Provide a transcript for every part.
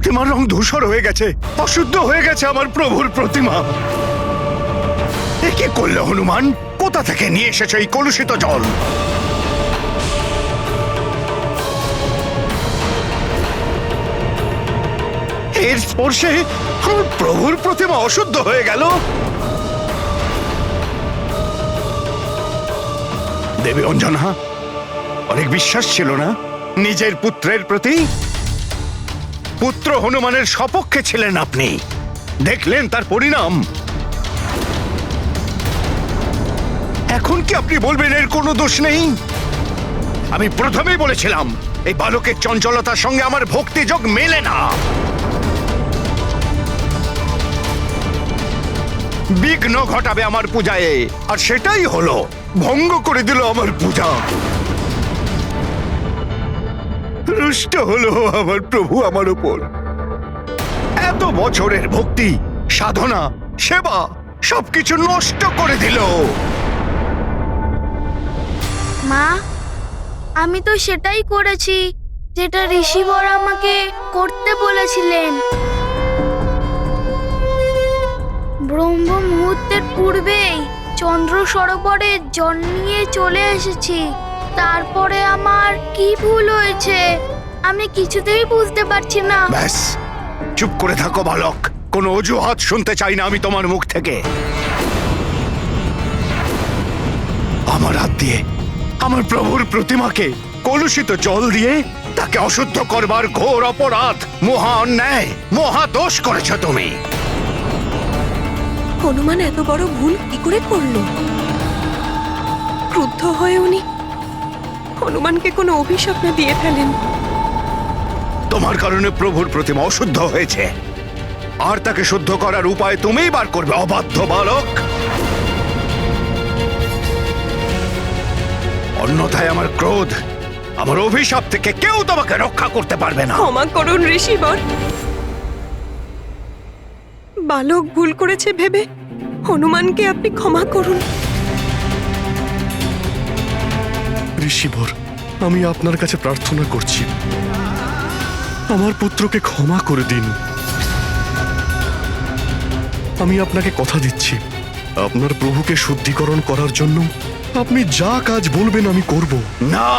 প্রতিমার রং ধূসর হয়ে গেছে, অশুদ্ধ হয়ে গেছে আমার প্রভুর প্রতিমা। এ কি করলে হনুমান? কোথা থেকে নিয়ে এসেছে এই কলুষিত জল? এর স্পর্শে আমার প্রভুর প্রতিমা অশুদ্ধ হয়ে গেল। দেবী অঞ্জনা, অনেক বিশ্বাস ছিল না নিজের পুত্রের প্রতি? পুত্র হনুমানের সপক্ষে ছিলেন আপনি, দেখলেন তার পরিণাম। এখন কি আপনি বলবেন এর কোনো দোষ নেই? আমি প্রথমেই বলেছিলাম এই বালকের চঞ্চলতার সঙ্গে আমার ভক্তিযোগ মেলে না। বিঘ্ন ঘটাবে আমার পূজায়, আর সেটাই হলো, ভঙ্গ করে দিল আমার পূজা। রুষ্ট হলো আমার প্রভু আমার উপর। এত বছরের ভক্তি, সাধনা, সেবা সবকিছু নষ্ট করে দিল। মা, আমি তো সেটাই করেছি যেটা ঋষিবর আমাকে করতে বলেছিলেন। ব্রহ্ম মুহূর্তের পূর্বেই চন্দ্র সরোবরে জল নিয়ে চলে এসেছি। তারপরে আমার কি ভুল হয়েছে আমি কিছুতেই বুঝতে পারছি না। ব্যাস, চুপ করে থাকো বালক। কোনো অজুহাত শুনতে চাই না আমি তোমার মুখ থেকে। আমার হাত দিয়ে আমার প্রভুর প্রতিমাকে কলুষিত জল দিয়ে তাকে অশুদ্ধ করবার ঘোর অপরাধ, মহা অন্যায়, মহা দোষ করেছ তুমি। হনুমান এত বড় ভুল কি করে করলো? ক্রুদ্ধ হয়ে উনি হনুমানকে কোনো অভিশাপ না দিয়ে ফেলেন। তোমার কারণে প্রভুর প্রতিমা অশুদ্ধ হয়েছে, আর তাকে শুদ্ধ করার উপায় তুমিই বার করবে, অবাধ্য বালক। অন্যথায় আমার ক্রোধ, আমার অভিশাপ থেকে কেউ তোমাকে রক্ষা করতে পারবে না। ক্ষমা করুন ঋষিবর। বালক ভুল করেছে ভেবে হনুমানকে আপনি ক্ষমা করুন। ঋষিবর, আমি আপনার কাছে প্রার্থনা করছি, আমার পুত্রকে ক্ষমা করে দিন। আমি আপনাকে কথা দিচ্ছি, আপনার প্রভুকে শুদ্ধিকরণ করার জন্য আপনি যা কাজ বলবেন আমি করব। না,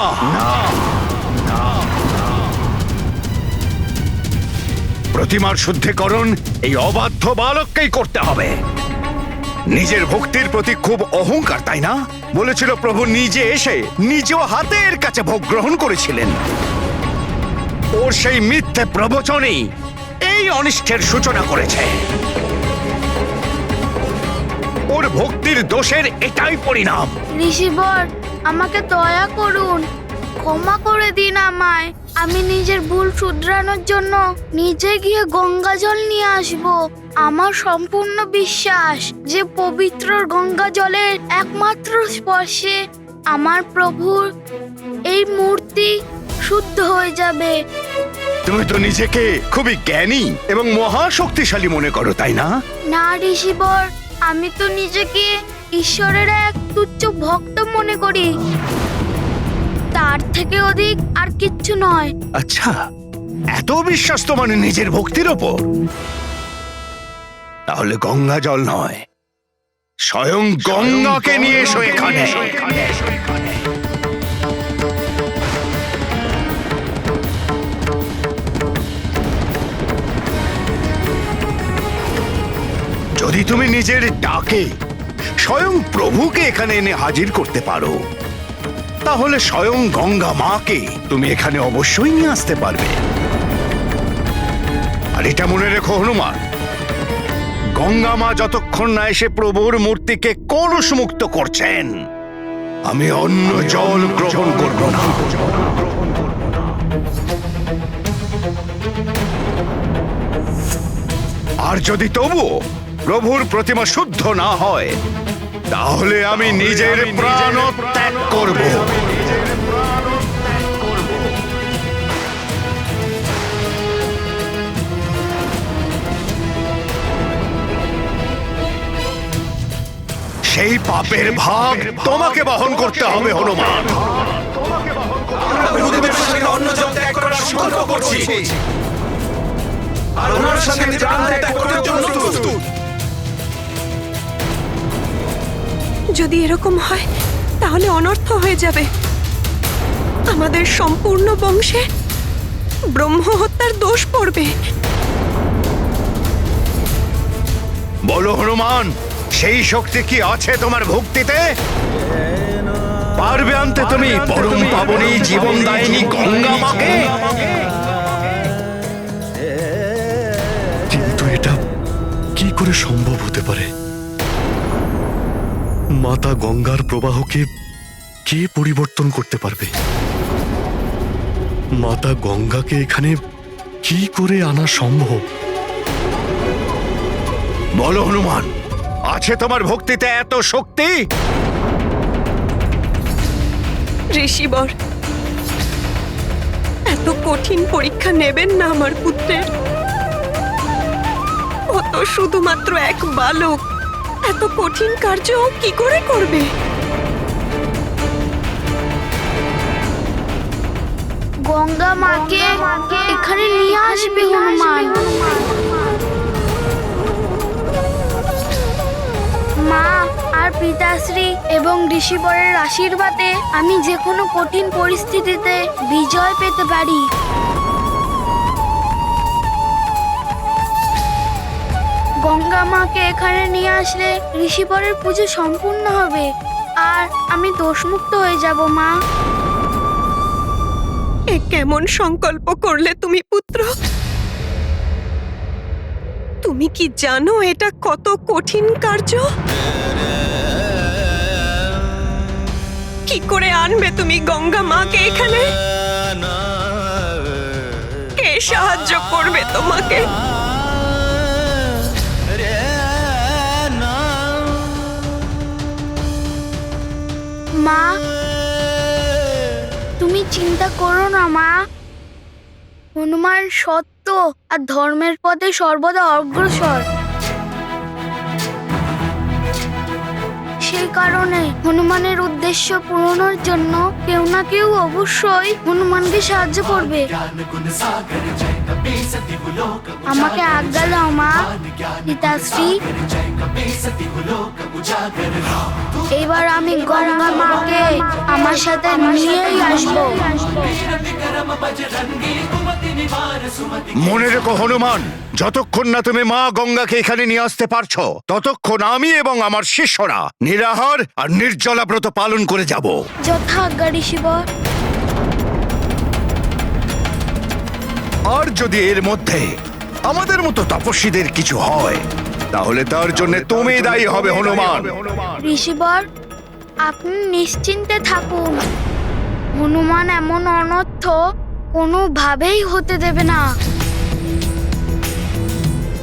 প্রতিমার শুদ্ধিকরণ এই অবাধ্য বালককেই করতে হবে। নিজের ভক্তির প্রতি খুব অহংকার, তাই না? বলেছিল প্রভু নিজে এসে নিজ হাতে এর কাছে ভোগ গ্রহণ করেছিলেন। ওর সেই মিথ্যে প্রবচনই এই অনিষ্টের সূচনা করেছে। ওর ভক্তির দোষের এটাই পরিণাম। ঋষিবর, আমাকে দয়া করুন, ক্ষমা করে দিন আমায়। আমি নিজের ভুল শুধরানোর জন্য নিজে গিয়ে গঙ্গা জল নিয়ে আসব। আমার সম্পূর্ণ বিশ্বাস যে পবিত্র গঙ্গা জলের একমাত্র স্পর্শে আমার প্রভুর এই মূর্তি শুদ্ধ হয়ে যাবে। তুমি তো নিজেকে খুবই জ্ঞানী এবং মহাশক্তিশালী মনে করো, তাই না? না ঋষিবর, আমি তো নিজেকে ঈশ্বরের এক তুচ্ছ ভক্ত মনে করি, তার থেকে অধিক আর কিচ্ছু নয়। আচ্ছা, এত বিশ্বাস তো মানে নিজের ভক্তির ওপর? তাহলে গঙ্গা জল নয়, স্বয়ং গঙ্গাকে নিয়ে এসো এখানে। যদি তুমি নিজের ডাকে স্বয়ং প্রভুকে এখানে এনে হাজির করতে পারো, তাহলে স্বয়ং গঙ্গা মাকে তুমি এখানে অবশ্যই নিয়ে আসতে পারবে। আর এটা মনে রেখো হনুমান, গঙ্গা মা যতক্ষণ না এসে প্রভুর মূর্তিকে কলুষ মুক্ত করছেন, আমি অন্য জল গ্রহণ করব না। আর যদি তবুও প্রভুর প্রতিমা শুদ্ধ না হয়, তাহলে আমি নিজের প্রাণ ত্যাগ করব। সেই পাপের ভাগ তোমাকে বহন করতে হবে হনুমান। অন্য জল ত্যাগ করার সংকল্প করছি। আর ওনার সঙ্গে প্রাণ ত্যাগ করার জন্য প্রস্তুত। যদি এরকম হয় তাহলে অনর্থ হয়ে যাবে। আমাদের সম্পূর্ণ বংশে ব্রহ্ম হত্যার দোষ পড়বে। বলো হনুমান, সেই শক্তি কি আছে তোমার ভক্তিতে? পারবে আনতে তুমি পরম পাবনী জীবনদায়িনী গঙ্গা মাকে? কিন্তু এটা কি করে সম্ভব হতে পারে? মাতা গঙ্গার প্রবাহকে কে পরিবর্তন করতে পারবে? মাতা গঙ্গাকে এখানে কি করে আনা সম্ভব? বলো হনুমান, আছে তোমার ভক্তিতে এত শক্তি? ঋষিবর, এত কঠিন পরীক্ষা নেবেন না আমার পুত্রের। ও তো শুধুমাত্র এক বালক, এত কঠিন কার্য ও কি করে করবে? গঙ্গা মাকে এখানে নিয়ে আসবে হনুমান। মা আর পিতাশ্রী এবং ঋষিবরের আশীর্বাদে আমি যে কোনো কঠিন পরিস্থিতিতে বিজয় পেতে পারি। গঙ্গা মাকে এখানে নিয়ে আসলে ঋষিবরের পুজো সম্পূর্ণ হবে আর আমি দোষমুক্ত হয়ে যাব মা। এ কেমন সংকল্প করলে তুমি পুত্র? তুমি কি জানো এটা কত কঠিন কার্য? কি করে আনবে তুমি গঙ্গা মাকে এখানে? কে সাহায্য করবে তোমাকে? মা, তুমি চিন্তা করো না মা। হনুমান সত্য আর ধর্মের পথে সর্বদা অগ্রসর। সেই কারণে হনুমানের উদ্দেশ্য পূরণের জন্য কেউ না কেউ অবশ্যই হনুমানকে সাহায্য করবে। আমাকে আজ্ঞা দাও মা, পিতাশ্রী। এবার আমি গঙ্গা মাকে আমার সাথে নিয়েই আসবো। মনে রেখো হনুমান, যতক্ষণ না তুমি মা গঙ্গাকে এখানে নিয়ে আসতে পারছো ততক্ষণ আমি এবং আমার শিষ্যরা নিরাহার আর নির্জলা ব্রত পালন করে যাব। যথা আজ্ঞা ঋষিবর। আর যদি এর মধ্যে আমাদের মতো তপস্বীদের কিছু হয় তাহলে তার জন্য তুমি দায়ী হবে হনুমান। ঋষিবর, আপনি নিশ্চিন্তে থাকুন। হনুমান এমন অনর্থ কোনোভাবেই হতে দেবে না।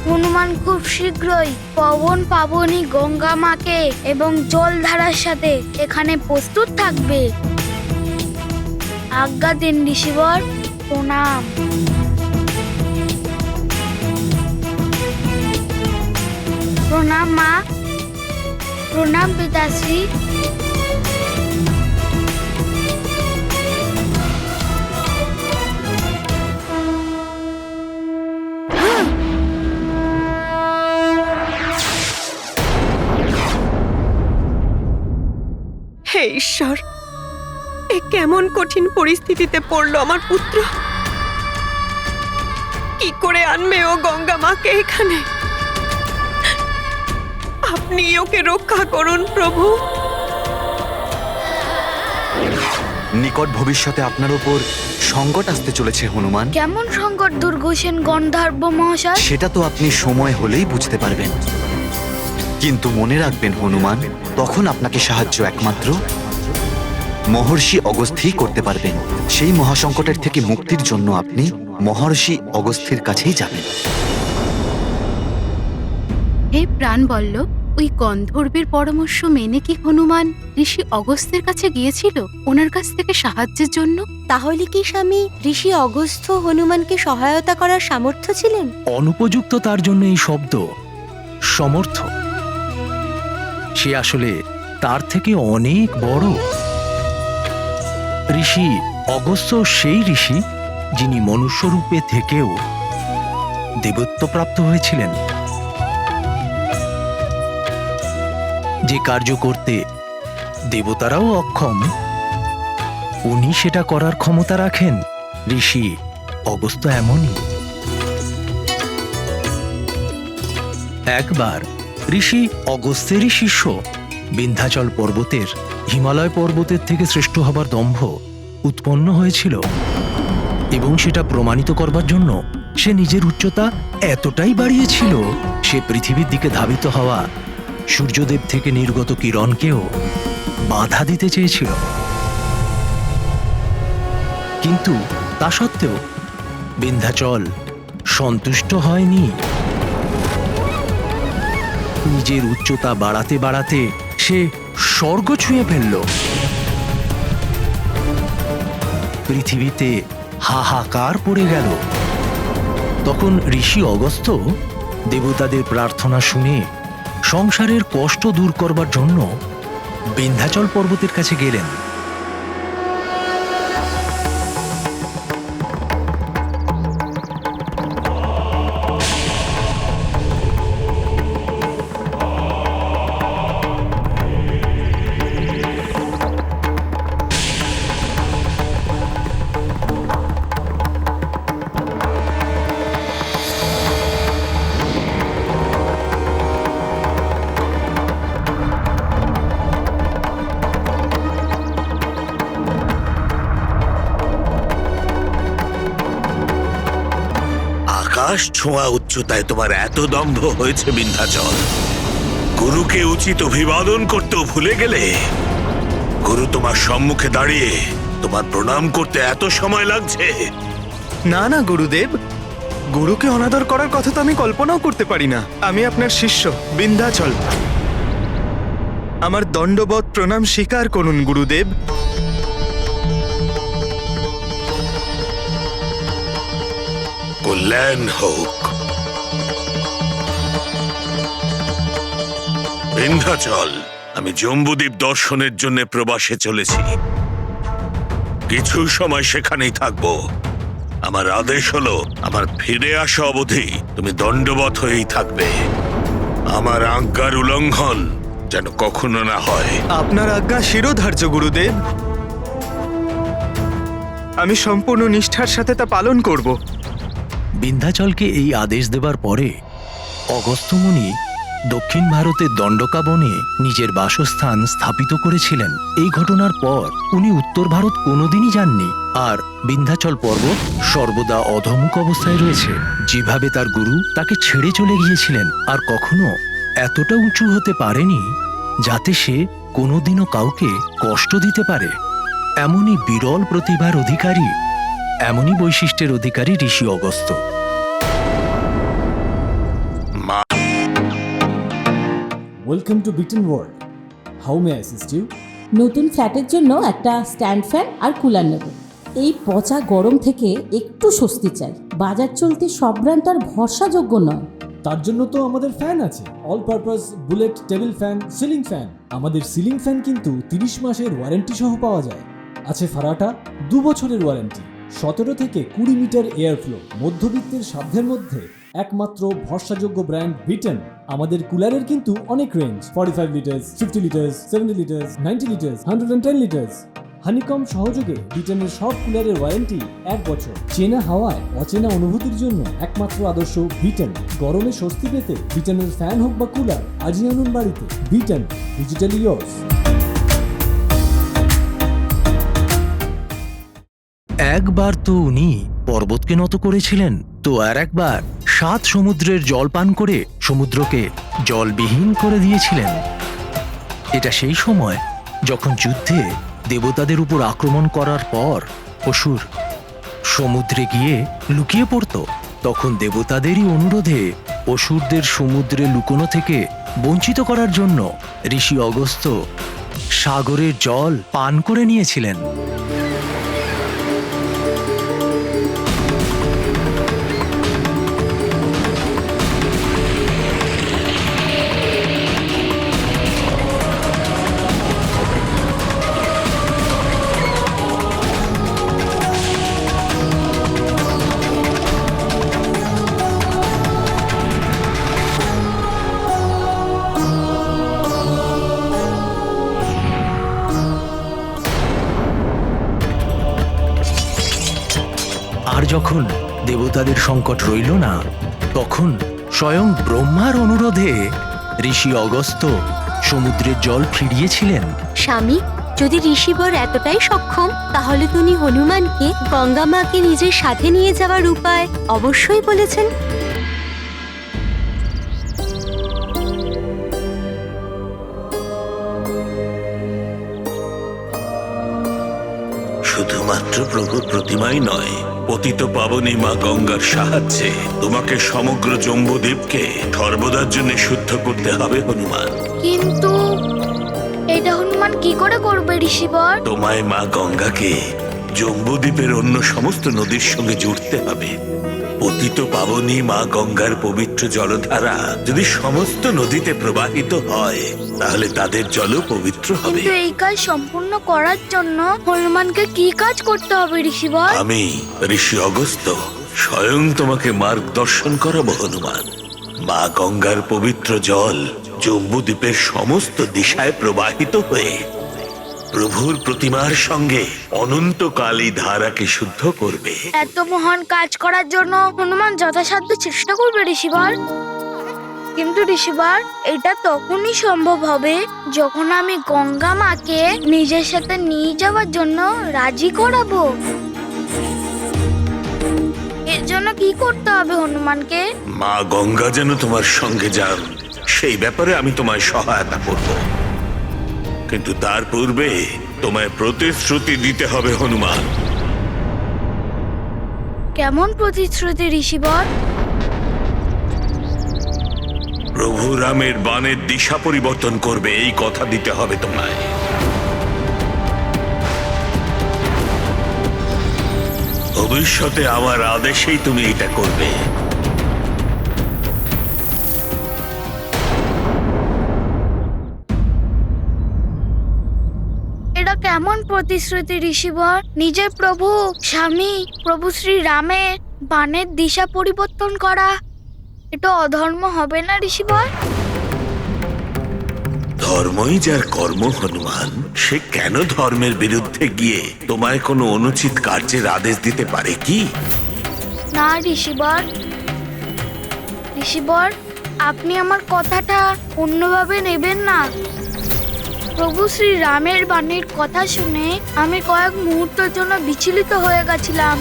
হনুমান খুব শীঘ্রই পবন পাবনী গঙ্গা মাকে এবং জলধারার সাথে এখানে প্রস্তুত থাকবে। আজ্ঞা দিন ঋষিবর, প্রণাম। প্রণাম মা, প্রণাম পিতাশ্রী। হে ঈশ্বর, এ কেমন কঠিন পরিস্থিতিতে পড়লো আমার পুত্র। কি করে আনবে ও গঙ্গা মাকে এখানে? আপনি ওকে রক্ষা করুন প্রভু। নিকট ভবিষ্যতে আপনার উপর সংকট আসতে চলেছে হনুমান। কেমন সংকট দুর্গোষেন গন্ধর্ব মহাশয়? সেটা তো আপনি সময় হলেই বুঝতে পারবেন। কিন্তু মনে রাখবেন হনুমান, তখন আপনাকে সাহায্য একমাত্র মহর্ষি অগস্ত্যই করতে পারবেন। সেই মহাসংকটের থেকে মুক্তির জন্য আপনি মহর্ষি অগস্ত্যের কাছেই যাবেন। হে প্রাণবল্লভ, ওই গন্ধর্বের পরামর্শ মেনে কি হনুমান ঋষি অগস্ত্যের কাছে গিয়েছিল ওনার কাছ থেকে সাহায্যের জন্য? তাহলে কি স্বামী ঋষি অগস্ত্য হনুমানকে সহায়তা করার সামর্থ্য ছিলেন? অনুপযুক্ত তার জন্য এই শব্দ সমর্থ। সে আসলে তার থেকে অনেক বড়। ঋষি অগস্ত্য সেই ঋষি যিনি মনুষ্যরূপে থেকেও দেবত্ব প্রাপ্ত হয়েছিলেন। যে কার্য করতে দেবতারাও অক্ষম, উনি সেটা করার ক্ষমতা রাখেন। ঋষি অগস্ত্য এমনই। একবার ঋষি অগস্ত্যেরই শিষ্য বিন্ধ্যাচল পর্বতের হিমালয় পর্বতের থেকে শ্রেষ্ঠ হবার দম্ভ উৎপন্ন হয়েছিল, এবং সেটা প্রমাণিত করবার জন্য সে নিজের উচ্চতা এতটাই বাড়িয়েছিল, সে পৃথিবীর দিকে ধাবিত হওয়া সূর্যদেব থেকে নির্গত কিরণকেও বাধা দিতে চেয়েছিল। কিন্তু তা সত্ত্বেও বিন্ধ্যাচল সন্তুষ্ট হয়নি। নিজের উচ্চতা বাড়াতে বাড়াতে সে স্বর্গ ছুঁয়ে ফেলল। পৃথিবীতে হাহাকার পড়ে গেল। তখন ঋষি অগস্ত্য দেবতাদের প্রার্থনা শুনে সংসারের কষ্ট দূর করবার জন্য বিন্ধ্যাচল পর্বতের কাছে গেলেন। আকাশ ছোঁয়া উচ্চতায় তোমার এত দম্ভ হয়েছে বিন্ধ্যাচল, গুরুকে উচিত অভিবাদন করতেও ভুলে গেলে? গুরু তোমার সম্মুখে দাঁড়িয়ে তোমার প্রণাম করতে এত সময় লাগছে? না না গুরুদেব, গুরুকে অনাদর করার কথা তো আমি কল্পনাও করতে পারি না। আমি আপনার শিষ্য বিন্ধ্যাচল, আমার দণ্ডবৎ প্রণাম স্বীকার করুন গুরুদেব। কল্যাণ হোক। বিন্ধ্যাচল, আমি জম্বুদ্বীপ দর্শনের জন্য প্রবাসে চলেছি। কিছু সময় সেখানেই থাকবো। আমার আদেশ হলো আমার ফিরে আসা অবধি তুমি দণ্ডবৎ হয়েই থাকবে। আমার আজ্ঞার উল্লঙ্ঘন যেন কখনো না হয়। আপনার আজ্ঞা শিরোধার্য গুরুদেব, আমি সম্পূর্ণ নিষ্ঠার সাথে তা পালন করব। বিন্ধ্যাচলকে এই আদেশ দেবার পরে অগস্ত্য মুনি দক্ষিণ ভারতের দণ্ডকা বনে নিজের বাসস্থান স্থাপিত করেছিলেন। এই ঘটনার পর উনি উত্তর ভারত কোনোদিনই যাননি, আর বিন্ধ্যাচল পর্বত সর্বদা অধমুখ অবস্থায় রয়েছে। যেভাবে তার গুরু তাকে ছেড়ে চলে গিয়েছিলেন, আর কখনো এতটা উঁচু হতে পারেনি যাতে সে কোনোদিনও কাউকে কষ্ট দিতে পারে। এমনই বিরল প্রতিভার অধিকারী, এমনই বৈশিষ্ট্যের অধিকারী ঋষি অগস্ত্য। ওয়েলকাম টু বিটেন world. How may assist you? নতুন ফ্ল্যাটের জন্য একটা স্ট্যান্ড ফ্যান আর কুলার নেব। এই পচা গরম থেকে একটু স্বস্তি চাই। বাজার চলতে সব ব্র্যান্ড আর ভরসাযোগ্য নয়। তার জন্য তো আমাদের ফ্যান আছে, all purpose bullet table fan, ceiling fan. আমাদের সিলিং ফ্যান কিন্তু 30 মাসের ওয়ারেন্টি সহ পাওয়া যায়। আছে ফারাটা 2 বছরের ওয়ারেন্টি, 17 থেকে 20 মিটার এয়ার ফ্লো, মধ্যবিত্তের সাধ্যের মধ্যে একমাত্র ভরসাযোগ্য ব্র্যান্ড বিটেন। আমাদের কুলারের কিন্তু অনেক range, 45 litres, 50 litres, 70 litres, 90 litres, 110 litres. Honeycomb সহযোগে বিটেনের সব কুলারের ওয়ারেন্টি 1 বছর। চেনা হাওয়ায় অচেনা অনুভূতির জন্য একমাত্র আদর্শ বিটেন। গরমে স্বস্তি পেতে বিটেনের ফ্যান হোক বা কুলার, আজই আনুন বাড়িতে। Beaten, digitally yours. একবার তো উনি পর্বতকে নত করেছিলেন, তো আর একবার 7 সমুদ্রের জল পান করে সমুদ্রকে জলবিহীন করে দিয়েছিলেন। এটা সেই সময় যখন যুদ্ধে দেবতাদের উপর আক্রমণ করার পর অসুর সমুদ্রে গিয়ে লুকিয়ে পড়ত। তখন দেবতাদেরই অনুরোধে অসুরদের সমুদ্রে লুকোনো থেকে বঞ্চিত করার জন্য ঋষি অগস্ত্য সাগরের জল পান করে নিয়েছিলেন। আর যখন দেবতাদের সংকট রইল না, তখন স্বয়ং ব্রহ্মার অনুরোধে ঋষি অগস্ত্য সমুদ্রের জল ফিরিয়েছিলেন। স্বামী, যদি ঋষিবর এতটাই সক্ষম, তাহলে তিনি হনুমানকে গঙ্গা মাকে নিজের সাথে নিয়ে যাওয়ার উপায় অবশ্যই বলেছেন। শুধুমাত্র প্রভুর প্রতিমাই নয়, পতিত পাবনী মা গঙ্গার সাহায্যে তোমাকে সমগ্র জম্বুদ্বীপকে সর্বদার জন্য শুদ্ধ করতে হবে হনুমান। কিন্তু এটা হনুমান কি করে করবে ঋষিবর? তোমায় মা গঙ্গাকে জম্বুদ্বীপের অন্য সমস্ত নদীর সঙ্গে জুড়তে হবে। পতিত পাবনী মা গঙ্গার পবিত্র জলধারা যদি সমস্ত নদীতে প্রবাহিত হয়, তাহলে তাদের জলও পবিত্র হবে। কিন্তু এই কাজ সম্পূর্ণ করার জন্য হনুমানকে কি কাজ করতে হবে ঋষিবর? আমি ঋষি অগস্ত্য স্বয়ং তোমাকে মার্গদর্শন করাবো হনুমান। মা গঙ্গার পবিত্র জল জম্বুদ্বীপের সমস্ত দিশায় প্রবাহিত হয়ে প্রভুর প্রতিমার সঙ্গে অনন্তকাল এই ধারাকে শুদ্ধ করবে। এত মহান কাজ করার জন্য হনুমান যথাসাধ্য চেষ্টা করবে ঋষিবর। কিন্তু ঋষিবর, এটা তখনই সম্ভব হবে যখন আমি গঙ্গা মাকে নিজের সাথে নিয়ে যাওয়ার জন্য রাজি করাবো। এর জন্য কি করতে হবে হনুমানকে? মা গঙ্গা যেন তোমার সঙ্গে যান, সেই ব্যাপারে আমি তোমায় সহায়তা করব। কিন্তু তার পূর্বে তোমায় প্রতিশ্রুতি দিতে হবে হনুমান। কেমন প্রতিশ্রুতি ঋষিবর? প্রভু রামের বাণের দিশা পরিবর্তন করবে, এই কথা দিতে হবে তোমায়। ভবিষ্যতে আমার আদেশেই তুমি এটা করবে। এটা কেমন প্রতিশ্রুতি ঋষিবর? নিজের প্রভু স্বামী প্রভু শ্রী রামের বাণের দিশা পরিবর্তন করা, এটা অধর্ম হবে না ঋষিবর? ধর্মই যার কর্ম হনুমান, সে কেন ধর্মের বিরুদ্ধে গিয়ে তোমায় কোনো অনুচিত কার্যের আদেশ দিতে পারে কি? না ঋষিবর, ঋষিবর, আপনি আমার কথাটা অন্যভাবে নেবেন না। প্রভু শ্রী রামের বাণীর কথা শুনে আমি কয়েক মুহূর্তের জন্য বিচলিত হয়ে গেছিলাম।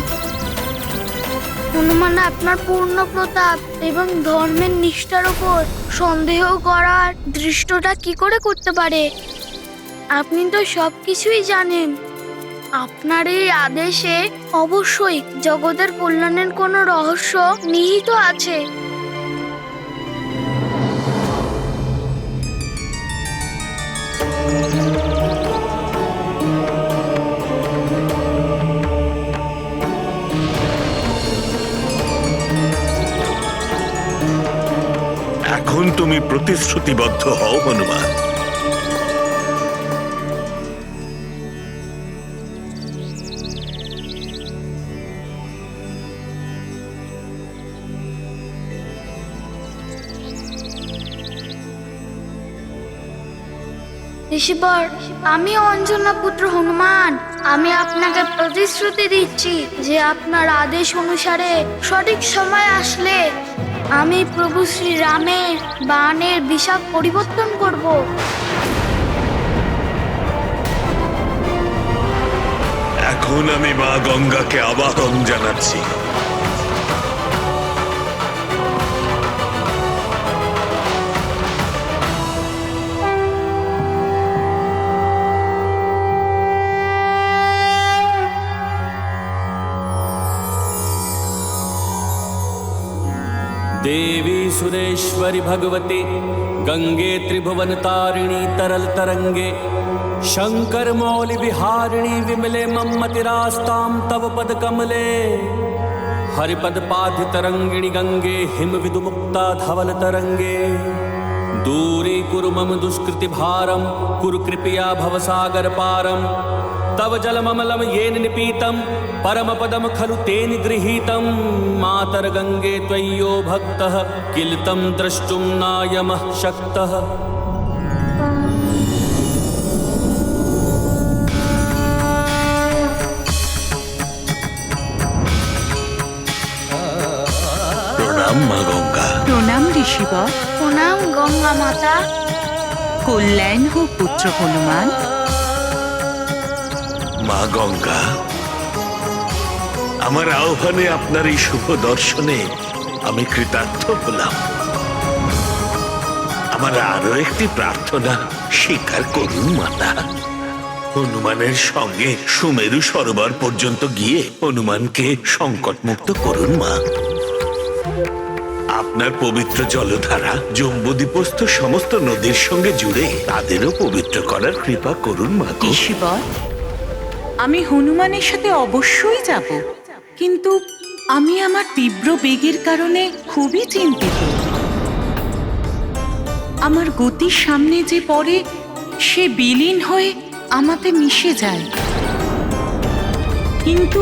হনুমান আপনার পূর্ণ প্রতাপ এবং ধর্মের নিষ্ঠার উপর সন্দেহ করার দৃষ্টটা কি করে করতে পারে? আপনি তো সবকিছুই জানেন। আপনার এই আদেশে অবশ্যই জগতের কল্যাণের কোনো রহস্য নিহিত আছে। এখন তুমি প্রতিশ্রুতিবদ্ধ হও হনুমান। ঋষিবর, আমি অঞ্জনা পুত্র হনুমান, আমি আপনাকে প্রতিশ্রুতি দিচ্ছি যে আপনার আদেশ অনুসারে সঠিক সময় আসলে আমি প্রভু শ্রী রামের বাণের দিশা পরিবর্তন করব। এখন আমি মা গঙ্গাকে আবাহন জানাচ্ছি। देवी सुरेश्वरी भगवती गंगे त्रिभुवन तारिणी तरल तरंगे शंकर मौलि विहारिणी विमले मम्मतिरास्तां तव पद कमले हरिपद पाधि तरंगिणी गंगे हिम विदुमुक्ता धवल तरंगे दूरी कुरु मम दुष्कृति भारम कुरु कृपया भवसागर पारम तव जलममलं येन निपीतं परमपदं खलु तेन गृहीतं मातर गंगे त्वय्यो भक्तः किल तं द्रष्टुं नायमः शक्तः। প্রণাম মা গঙ্গা। প্রণাম ঋষিবর। প্রণাম গঙ্গা মাতা। কল্যাণ হোক পুত্র হনুমান। মা গঙ্গা, আমার আহ্বানে আপনার এই শুভ দর্শনে আমি কৃতার্থ হলাম। আমার আরো একটি প্রার্থনা স্বীকার করুন মাতা। হনুমানের সঙ্গে সুমেরু সরোবর পর্যন্ত গিয়ে হনুমানকে সংকট মুক্ত করুন মা। আপনার পবিত্র জলধারা জম্বুদ্বীপস্থ সমস্ত নদীর সঙ্গে জুড়ে তাদেরও পবিত্র করার কৃপা করুন মা। ঋষিবর, আমি হনুমানের সাথে অবশ্যই যাব, কিন্তু আমি আমার তীব্র বেগের কারণে খুবই চিন্তিত। আমার গতির সামনে যে পড়ে সে বিলীন হয়ে আমাতে মিশে যায়। কিন্তু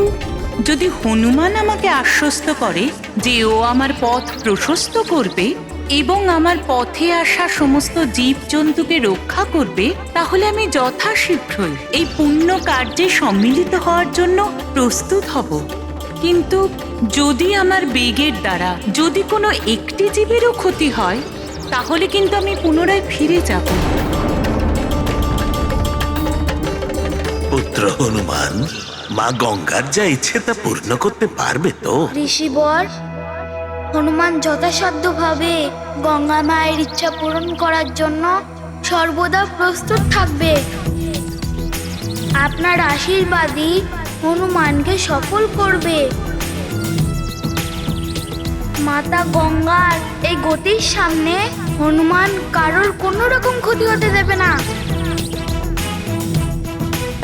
যদি হনুমান আমাকে আশ্বস্ত করে যে ও আমার পথ প্রশস্ত করবে এবং আমার পথে আসা সমস্ত জীবজন্তুকে রক্ষা করবে, তাহলে আমি যথাশীঘ্রই এই পুণ্য কার্যে সম্মিলিত হওয়ার জন্য প্রস্তুত হব। কিন্তু যদি আমার বেগের দ্বারা যদি কোনো একটি জীবেরও ক্ষতি হয়, তাহলে কিন্তু আমি পুনরায় ফিরে যাব। পুত্র হনুমান, মা গঙ্গার যা ইচ্ছে তা পূর্ণ করতে পারবে তো? ঋষিবর, হনুমান যথাসাধ্যভাবে গঙ্গা মায়ের ইচ্ছা পূরণ করার জন্য সর্বদা প্রস্তুত থাকবে। আপনার আশীর্বাদই হনুমানকে সফল করবে। মাতা গঙ্গার এই গতির সামনে হনুমান কারোর কোনো রকম ক্ষতি হতে দেবে না।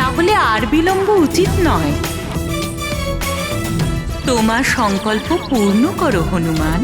তাহলে আর বিলম্ব উচিত নয়। তোমার সংকল্প পূর্ণ করো হনুমান।